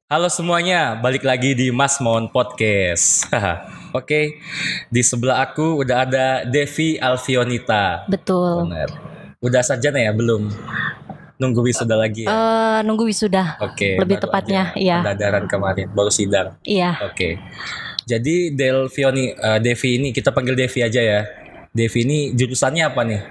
Halo semuanya, balik lagi di Mas Mon Podcast. Oke, di sebelah aku udah ada Devi Alfionita. Betul. Benar. Udah sarjana ya? Belum? Nunggu wisuda lagi ya? Nunggu wisuda. Oke. Lebih Baru tepatnya, aja iya. Pendadaran kemarin, baru sidang. Iya. Oke. Jadi Devi ini kita panggil Devi aja ya. Devi ini jurusannya apa nih?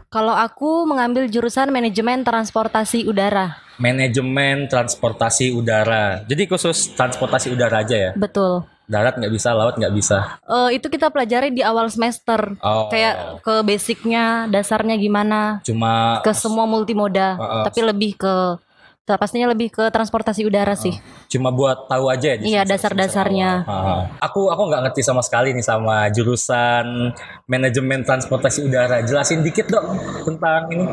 Kalau aku mengambil jurusan manajemen transportasi udara. Manajemen transportasi udara. Jadi khusus transportasi udara aja ya? Betul. Darat nggak bisa, laut nggak bisa. Itu kita pelajari di awal semester. Oh. Kayak ke basicnya, dasarnya gimana. Cuma Ke semua multimoda. Tapi lebih ke pastinya lebih ke transportasi udara sih. Cuma buat tahu aja ya. Iya, dasar-dasarnya. Aku nggak ngerti sama sekali nih sama jurusan manajemen transportasi udara. Jelasin dikit dong tentang ini.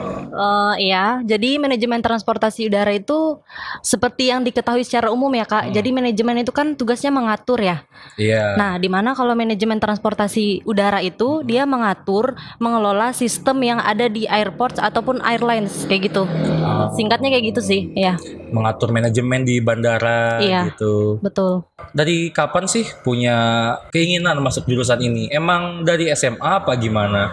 Iya, jadi manajemen transportasi udara itu seperti yang diketahui secara umum ya Kak. Jadi manajemen itu kan tugasnya mengatur ya. Iya. Nah, di mana kalau manajemen transportasi udara itu dia mengatur, mengelola sistem yang ada di airports ataupun airlines kayak gitu. Singkatnya kayak gitu sih, ya. Mengatur manajemen di bandara gitu. Betul. Dari kapan sih punya keinginan masuk jurusan ini? Emang dari SMA apa gimana?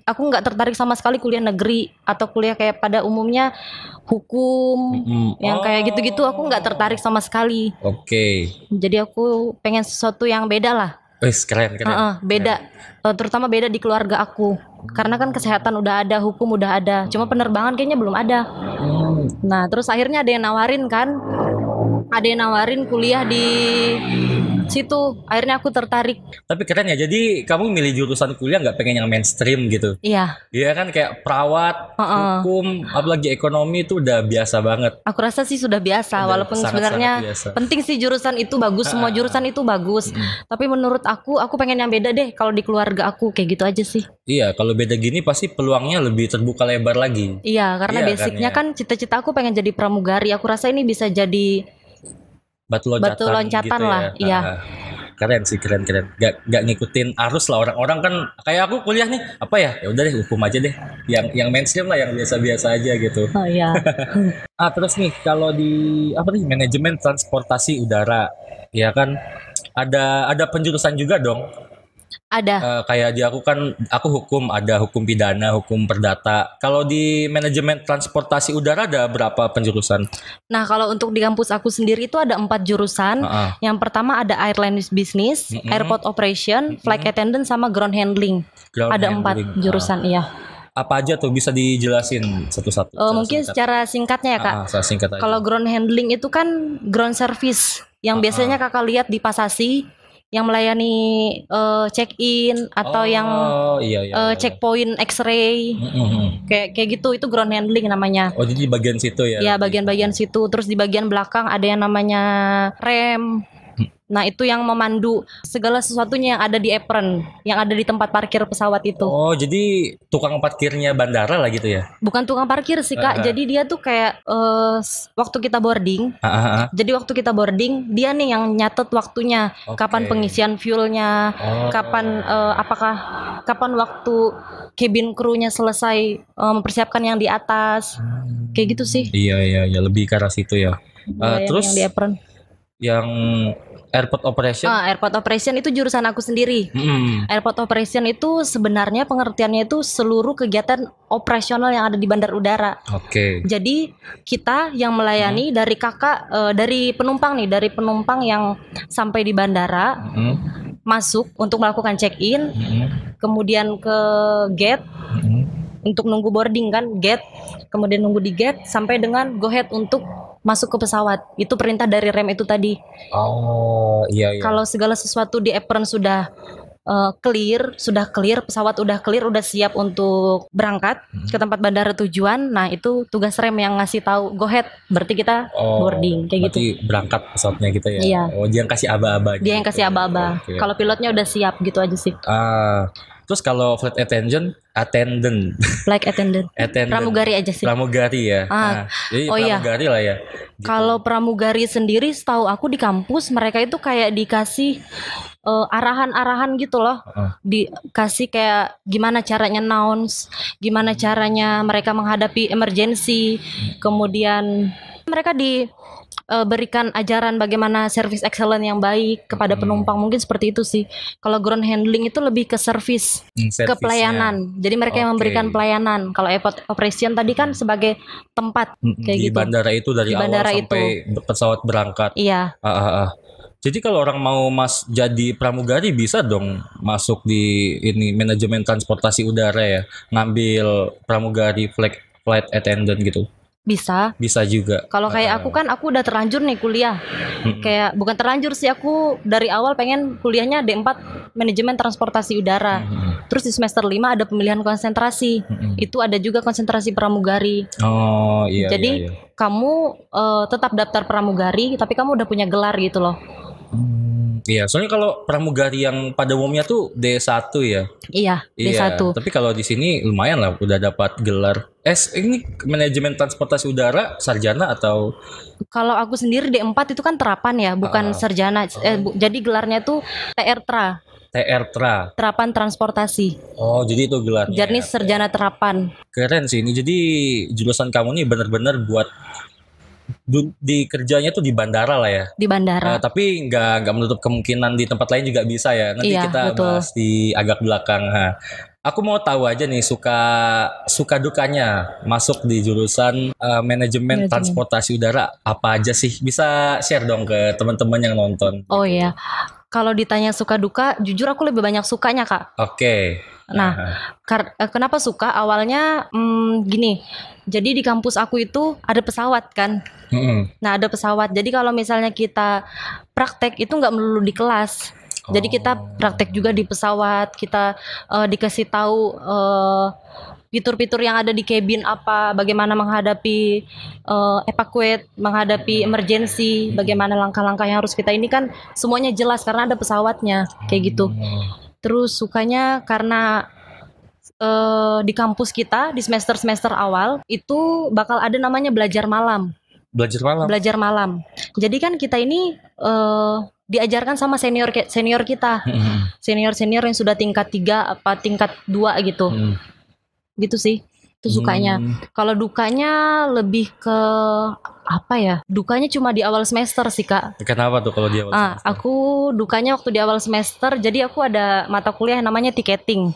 Aku nggak tertarik sama sekali kuliah negeri atau kuliah kayak pada umumnya hukum yang kayak gitu-gitu. Aku nggak tertarik sama sekali. Oke. Jadi aku pengen sesuatu yang beda lah. Keren. Beda. Terutama beda di keluarga aku. Karena kan kesehatan udah ada, hukum udah ada. Cuma penerbangan kayaknya belum ada. Nah, terus akhirnya ada yang nawarin kan. Ada yang nawarin kuliah di situ. Akhirnya aku tertarik. Tapi keren ya. Jadi kamu milih jurusan kuliah nggak pengen yang mainstream gitu? Iya. Iya kan kayak perawat, hukum, apalagi ekonomi itu udah biasa banget. Aku rasa sih sudah biasa. Walaupun sebenarnya penting sih jurusan itu bagus. Semua jurusan itu bagus. Tapi menurut aku pengen yang beda deh kalau di keluarga aku. Kayak gitu aja sih. Iya, kalau beda gini pasti peluangnya lebih terbuka lebar lagi. Iya, karena basicnya kan cita-cita aku pengen jadi pramugari. Aku rasa ini bisa jadi batu loncatan gitu lah. Ya. Iya. Keren sih, keren. Gak ngikutin arus lah orang-orang kan. Kayak aku kuliah nih, apa ya? Ya udah deh, hukum aja deh. Yang mainstream lah, yang biasa-biasa aja gitu. Oh iya. Terus nih kalau di manajemen transportasi udara, ya kan ada penjurusan juga dong. Ada. Kayak di aku hukum, ada hukum pidana, hukum perdata. Kalau di manajemen transportasi udara ada berapa penjurusan? Nah, kalau untuk di kampus aku sendiri itu ada 4 jurusan. Yang pertama ada airline business, airport operation, flight attendant, sama ground handling. Ada 4 jurusan, iya. Apa aja tuh, bisa dijelasin satu-satu? Mungkin secara singkatnya ya Kak. Singkat aja. Kalau ground handling itu kan ground service yang biasanya Kakak lihat di Pasasi, yang melayani check-in atau yang checkpoint X-ray, kayak gitu, itu ground handling namanya. Oh, jadi bagian situ ya? Ya, bagian situ. Terus di bagian belakang ada yang namanya rem. Nah, itu yang memandu segala sesuatunya yang ada di apron, yang ada di tempat parkir pesawat itu. Oh, jadi tukang parkirnya bandara lah gitu ya? Bukan tukang parkir sih Kak. Jadi dia tuh kayak waktu kita boarding. Jadi waktu kita boarding, dia nih yang nyatet waktunya. Kapan pengisian fuelnya, kapan kapan waktu cabin crew-nya selesai mempersiapkan yang di atas. Kayak gitu sih. Iya, lebih ke arah situ ya. Terus yang di apron. Yang airport operation? Airport operation itu jurusan aku sendiri. Airport operation itu sebenarnya pengertiannya itu seluruh kegiatan operasional yang ada di bandar udara. Jadi kita yang melayani dari dari penumpang yang sampai di bandara, masuk untuk melakukan check-in, kemudian ke gate untuk nunggu boarding kan, gate, kemudian nunggu di gate sampai dengan go ahead untuk masuk ke pesawat. Itu perintah dari rem itu tadi. Oh, iya. Kalau segala sesuatu di apron sudah clear, pesawat udah clear, udah siap untuk berangkat ke tempat bandara tujuan. Nah, itu tugas rem yang ngasih tahu go ahead, berarti kita boarding kayak gitu. Berarti berangkat pesawatnya gitu ya. Iya. Oh, dia yang kasih aba-aba. Dia yang kasih aba-aba. Kalau pilotnya udah siap gitu aja sih. Terus kalau flight attendant pramugari aja sih. Pramugari ya. Jadi pramugari lah ya. Gitu. Kalau pramugari sendiri, setahu aku di kampus mereka itu kayak dikasih arahan-arahan gitu loh. Dikasih kayak gimana caranya announce, gimana caranya mereka menghadapi emergency. Kemudian mereka berikan ajaran bagaimana service excellent yang baik kepada penumpang, mungkin seperti itu sih. Kalau ground handling itu lebih ke service, ke pelayanan. Jadi mereka yang memberikan pelayanan. Kalau airport operation tadi kan sebagai tempat kayak di gitu. Bandara itu dari awal sampai pesawat berangkat. Iya. Jadi kalau orang mau jadi pramugari bisa dong masuk di ini manajemen transportasi udara ya, ngambil pramugari flight attendant gitu. Bisa juga. Kalau kayak aku kan aku udah terlanjur nih kuliah. Kayak bukan terlanjur sih, aku dari awal pengen kuliahnya D4 manajemen transportasi udara. Terus di semester 5 ada pemilihan konsentrasi. Itu ada juga konsentrasi pramugari. Oh iya. Jadi kamu tetap daftar pramugari tapi kamu udah punya gelar gitu loh. Iya, soalnya kalau pramugari yang pada umumnya tuh D1 ya. Iya, D1. Tapi kalau di sini lumayan lah udah dapat gelar. Ini manajemen transportasi udara sarjana atau? Kalau aku sendiri D4 itu kan terapan ya, bukan sarjana. Jadi gelarnya tuh TR-TRA. TR-TRA. Terapan transportasi. Oh, jadi itu gelarnya. Jadi sarjana terapan. Keren sih ini. Jadi jurusan kamu nih benar-benar buat di kerjanya tuh di bandara lah ya. Di bandara. Tapi nggak menutup kemungkinan di tempat lain juga bisa ya. Nanti kita bahas di agak belakang. Aku mau tahu aja nih suka dukanya masuk di jurusan manajemen transportasi udara apa aja sih? Bisa share dong ke teman-teman yang nonton. Oh iya. Kalau ditanya suka duka, jujur aku lebih banyak sukanya, Kak. Oke. Nah, kenapa suka? Awalnya gini. Jadi di kampus aku itu ada pesawat kan. Nah, ada pesawat. Jadi kalau misalnya kita praktek itu nggak melulu di kelas. Jadi kita praktek juga di pesawat. Kita dikasih tahu fitur-fitur yang ada di cabin apa, bagaimana menghadapi evacuate, menghadapi emergency, bagaimana langkah-langkah yang harus kita ini kan semuanya jelas karena ada pesawatnya kayak gitu. Terus sukanya karena di kampus kita di semester awal itu bakal ada namanya belajar malam. Belajar malam. Jadi kan kita ini diajarkan sama senior kita. Senior yang sudah tingkat 3 apa tingkat 2 gitu. Gitu sih. Itu sukanya. Kalau dukanya lebih ke apa ya? Dukanya cuma di awal semester sih, Kak. Kenapa tuh kalau di awal semester? Aku dukanya waktu di awal semester. Jadi aku ada mata kuliah yang namanya tiketing.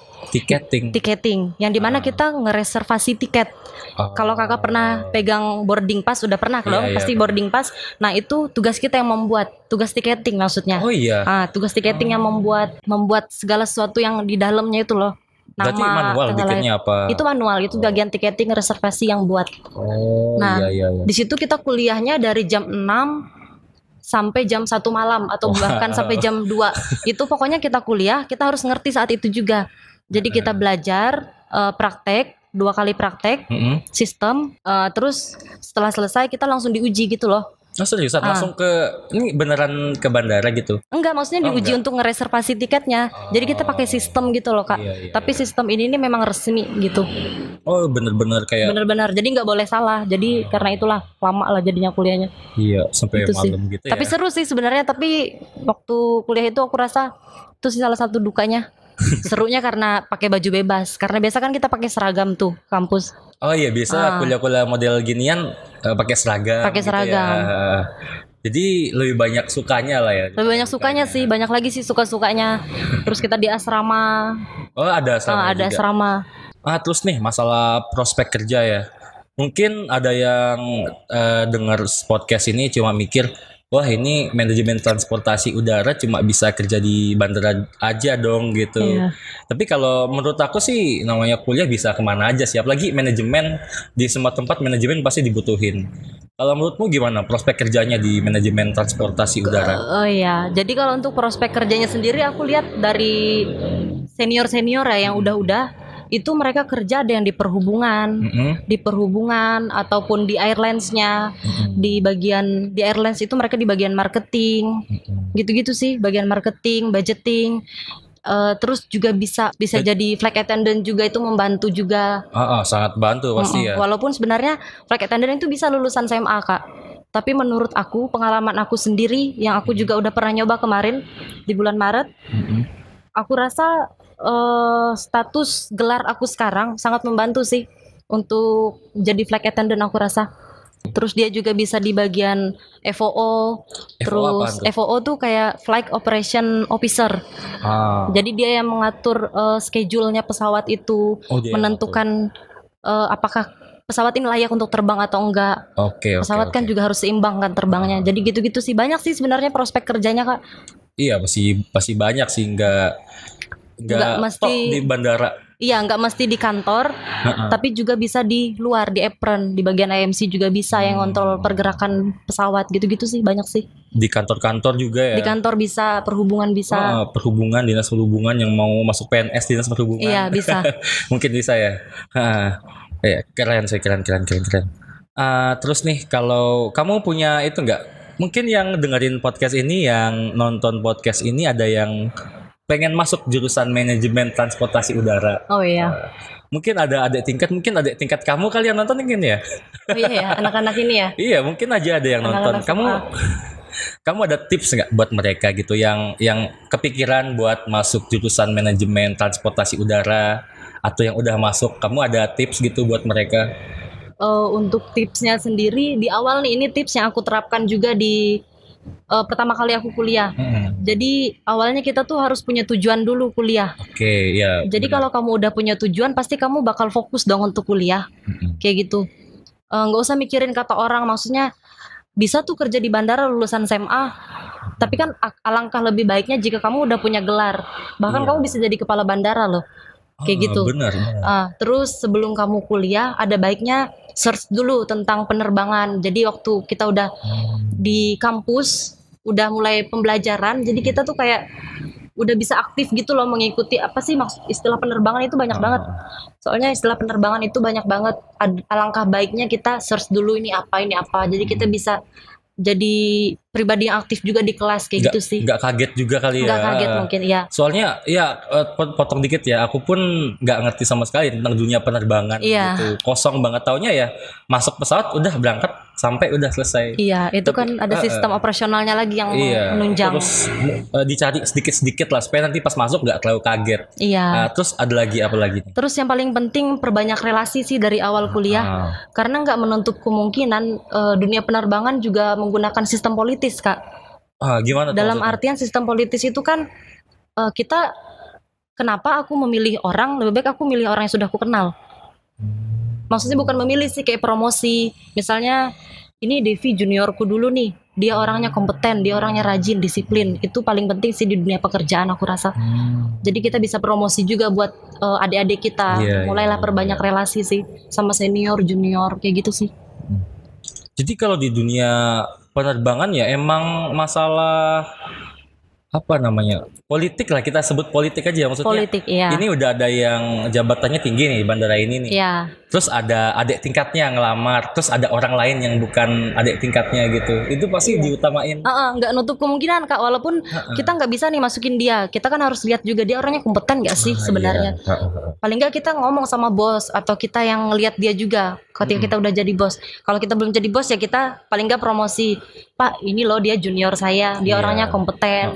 Yang dimana kita ngereservasi tiket. Kalau kakak pernah pegang boarding pass, udah pernah dong, pasti boarding pass. Nah itu tugas kita yang membuat, tugas tiketing maksudnya. Oh iya. Tugas tiketing yang membuat segala sesuatu yang di dalamnya itu loh. Berarti manual bikinnya apa? Itu manual, itu bagian tiketing reservasi yang buat. Iya. Di situ kita kuliahnya dari jam 6 sampai jam 1 malam atau bahkan sampai jam 2. Itu pokoknya kita kuliah, kita harus ngerti saat itu juga. Jadi kita belajar praktek, 2 kali praktek sistem, terus setelah selesai kita langsung diuji gitu loh. Seriusan langsung ini beneran ke bandara gitu? Enggak, maksudnya diuji untuk ngereservasi tiketnya. Jadi kita pakai sistem gitu loh, Kak. Tapi sistem ini memang resmi gitu. Oh, bener-bener kayak. Bener-bener. Jadi nggak boleh salah. Jadi karena itulah lama lah jadinya kuliahnya. Iya, sampai itu malam sih. gitu ya. Tapi seru sih sebenarnya. Tapi waktu kuliah itu aku rasa itu sih salah satu dukanya. Serunya karena pakai baju bebas. Karena biasa kan kita pakai seragam tuh kampus. Oh iya, biasa kuliah-kuliah model ginian pakai seragam. Pakai seragam. Gitu ya. Jadi lebih banyak sukanya lah ya. Lebih banyak sukanya sih, banyak lagi sih suka-sukanya. Terus kita di asrama. Oh, ada asrama. Ada juga asrama. Terus nih masalah prospek kerja ya. Mungkin ada yang dengar podcast ini cuma mikir, wah ini manajemen transportasi udara cuma bisa kerja di bandara aja dong gitu. Tapi kalau menurut aku sih namanya kuliah bisa kemana aja sih. Apalagi manajemen, di semua tempat manajemen pasti dibutuhin. Kalau menurutmu gimana prospek kerjanya di manajemen transportasi udara? Oh iya, jadi kalau untuk prospek kerjanya sendiri aku lihat dari senior-senior ya yang udah-udah. Itu mereka kerja ada yang di perhubungan ataupun di airlines-nya. Di airlines itu mereka di bagian marketing. Gitu-gitu sih, bagian marketing, budgeting. Terus juga bisa jadi flight attendant juga, itu membantu juga. Sangat bantu pasti ya. Walaupun sebenarnya flight attendant itu bisa lulusan SMA, Kak. Tapi menurut aku, pengalaman aku sendiri yang aku juga udah pernah nyoba kemarin di bulan Maret, aku rasa status gelar aku sekarang sangat membantu sih untuk jadi flight attendant aku rasa. Terus dia juga bisa di bagian FOO. Terus FOO tuh kayak Flight Operation Officer. Jadi dia yang mengatur schedule-nya pesawat itu, menentukan apakah pesawat ini layak untuk terbang atau enggak. Pesawat kan juga harus seimbang kan terbangnya. Jadi gitu-gitu sih, banyak sih sebenarnya prospek kerjanya, Kak. Iya, pasti banyak sih, nggak mesti di bandara. Iya, nggak mesti di kantor, tapi juga bisa di luar, di apron, di bagian IMC juga bisa yang ngontrol pergerakan pesawat, gitu-gitu sih, banyak sih. Di kantor-kantor juga ya? Di kantor bisa, perhubungan bisa. Perhubungan, dinas perhubungan yang mau masuk PNS dinas perhubungan. Iya, bisa. Mungkin bisa ya. Ya, keren sih, keren. Terus nih, kalau kamu punya itu nggak? Mungkin yang dengerin podcast ini, yang nonton podcast ini ada yang pengen masuk jurusan manajemen transportasi udara. Oh iya. Mungkin ada adik tingkat kamu kali yang nonton mungkin ya. Oh iya ya, anak-anak ini ya. Iya, mungkin aja ada yang nonton. Kamu ada tips nggak buat mereka gitu yang kepikiran buat masuk jurusan manajemen transportasi udara atau yang udah masuk? Kamu ada tips gitu buat mereka? Untuk tipsnya sendiri di awal nih, ini tips yang aku terapkan juga di pertama kali aku kuliah. Jadi awalnya kita tuh harus punya tujuan dulu kuliah. Ya. Jadi kalau kamu udah punya tujuan, pasti kamu bakal fokus dong untuk kuliah. Kayak gitu. Nggak usah mikirin kata orang. Maksudnya bisa tuh kerja di bandara lulusan SMA. Tapi kan alangkah lebih baiknya jika kamu udah punya gelar. Bahkan kamu bisa jadi kepala bandara loh. Kayak gitu. Benar. Terus sebelum kamu kuliah, ada baiknya search dulu tentang penerbangan. Jadi waktu kita udah di kampus, udah mulai pembelajaran, jadi kita tuh kayak udah bisa aktif gitu loh mengikuti apa sih maksud istilah penerbangan itu banyak banget. Soalnya istilah penerbangan itu banyak banget. Alangkah baiknya kita search dulu ini apa. Jadi kita bisa jadi pribadi yang aktif juga di kelas kayak gitu sih. Nggak kaget juga kali ya. Nggak kaget mungkin ya. Soalnya ya potong dikit ya. Aku pun nggak ngerti sama sekali tentang dunia penerbangan gitu. Kosong banget, taunya ya masuk pesawat udah berangkat sampai udah selesai. Iya, itu kan ada sistem operasionalnya lagi yang menunjang. Terus dicari sedikit-sedikit lah supaya nanti pas masuk nggak terlalu kaget. Iya. Terus ada lagi apa lagi nih? Terus yang paling penting perbanyak relasi sih dari awal kuliah. Karena nggak menutup kemungkinan dunia penerbangan juga menggunakan sistem politis, Kak. Gimana? Dalam artian sistem politis itu kan kita, kenapa aku memilih orang, lebih baik aku milih orang yang sudah aku kenal. Maksudnya bukan memilih sih, kayak promosi. Misalnya ini Devi juniorku dulu nih, dia orangnya kompeten, dia orangnya rajin, disiplin. Itu paling penting sih di dunia pekerjaan aku rasa. Jadi kita bisa promosi juga buat adik-adik kita. Mulailah perbanyak relasi sih sama senior, junior, kayak gitu sih. Jadi kalau di dunia penerbangan ya emang masalah apa namanya, politik lah, kita sebut politik aja maksudnya. Politik, iya. Ini udah ada yang jabatannya tinggi nih bandara ini nih. Iya. Terus ada adik tingkatnya yang ngelamar, terus ada orang lain yang bukan adik tingkatnya gitu. Itu pasti diutamain. Nggak nutup kemungkinan, Kak, walaupun kita nggak bisa nih masukin dia. Kita kan harus lihat juga dia orangnya kompeten nggak sih sebenarnya. Paling nggak kita ngomong sama bos atau kita yang ngelihat dia juga ketika kita udah jadi bos. Kalau kita belum jadi bos ya kita paling nggak promosi. Pak, ini loh dia junior saya, dia orangnya kompeten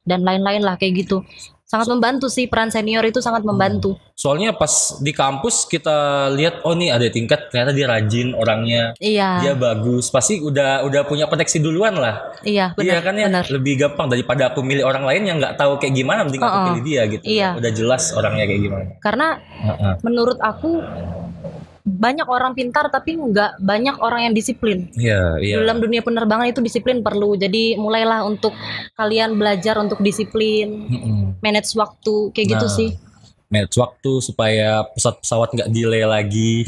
dan lain-lain lah kayak gitu. Sangat membantu sih, peran senior itu sangat membantu. Soalnya pas di kampus kita lihat, oh nih ada tingkat, ternyata dia rajin orangnya, dia bagus, pasti udah punya koneksi duluan lah. Iya, benar. Iya kan ya, benar. Lebih gampang daripada aku milih orang lain yang nggak tahu kayak gimana, mending aku pilih dia gitu. Udah jelas orangnya kayak gimana. Karena menurut aku banyak orang pintar tapi nggak banyak orang yang disiplin. Dalam dunia penerbangan itu disiplin perlu. Jadi mulailah untuk kalian belajar untuk disiplin, manage waktu kayak gitu sih. Manage waktu supaya pesawat nggak delay lagi.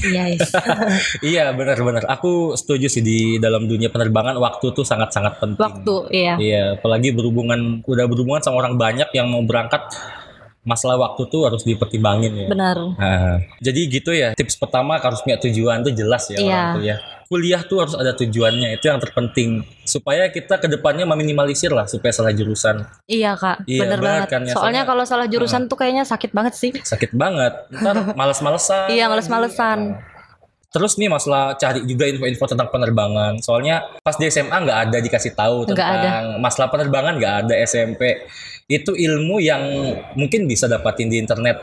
Iya benar-benar. Aku setuju sih, di dalam dunia penerbangan waktu tuh sangat-sangat penting. Waktu, Iya, apalagi udah berhubungan sama orang banyak yang mau berangkat. Masalah waktu tuh harus dipertimbangin ya. Benar. Jadi gitu ya, tips pertama harus punya tujuan tuh jelas ya orang tuh ya. Kuliah tuh harus ada tujuannya, itu yang terpenting. Supaya kita kedepannya meminimalisir lah supaya salah jurusan. Iya Kak, bener banget. Kan, ya, soalnya kalau salah jurusan tuh kayaknya sakit banget sih. Sakit banget, ntar males-malesan. Iya, males-malesan. Terus nih masalah cari juga info-info tentang penerbangan. Soalnya pas di SMA nggak ada dikasih tahu tentang masalah penerbangan, nggak ada. SMP. Itu ilmu yang mungkin bisa dapatin di internet.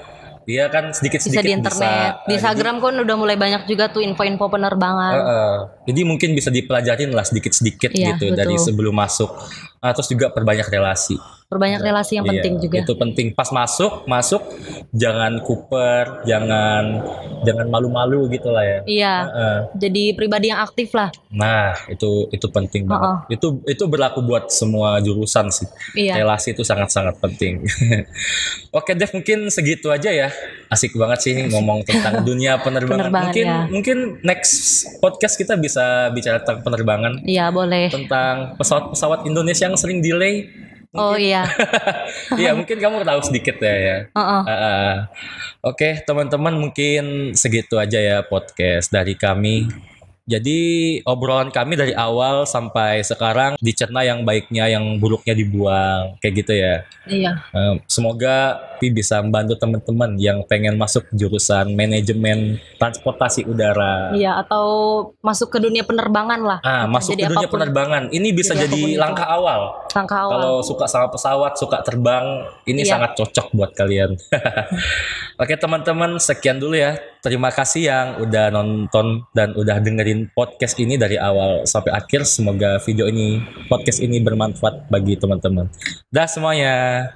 Dia kan sedikit-sedikit bisa di internet. Di Instagram kan udah mulai banyak juga tuh info-info penerbangan. Jadi mungkin bisa dipelajarin lah sedikit-sedikit gitu, betul. Dari sebelum masuk. Terus juga perbanyak relasi. Perbanyak relasi yang penting juga. Itu penting. Pas masuk jangan kuper, jangan malu-malu gitu lah ya. Iya. Jadi pribadi yang aktif lah. Nah, itu penting banget. Itu berlaku buat semua jurusan sih. Iya. Relasi itu sangat-sangat penting. Oke, Dev, mungkin segitu aja ya. Asik banget sih ngomong tentang dunia penerbangan. Mungkin next podcast kita bisa bicara tentang penerbangan. Iya, boleh. Tentang pesawat-pesawat Indonesia yang sering delay. Mungkin. Oh iya. Iya, mungkin kamu tahu sedikit ya. Oke, teman-teman, mungkin segitu aja ya podcast dari kami. Jadi obrolan kami dari awal sampai sekarang dicerna yang baiknya, yang buruknya dibuang, kayak gitu ya. Iya. Semoga Pi bisa membantu teman-teman yang pengen masuk jurusan manajemen transportasi udara. Iya, atau masuk ke dunia penerbangan lah. Masuk ke dunia penerbangan. Ini bisa jadi langkah awal. Kalau suka sama pesawat, suka terbang, ini sangat cocok buat kalian. Oke, teman-teman, sekian dulu ya. Terima kasih yang udah nonton dan udah dengerin podcast ini dari awal sampai akhir. Semoga podcast ini bermanfaat bagi teman-teman. Dah semuanya.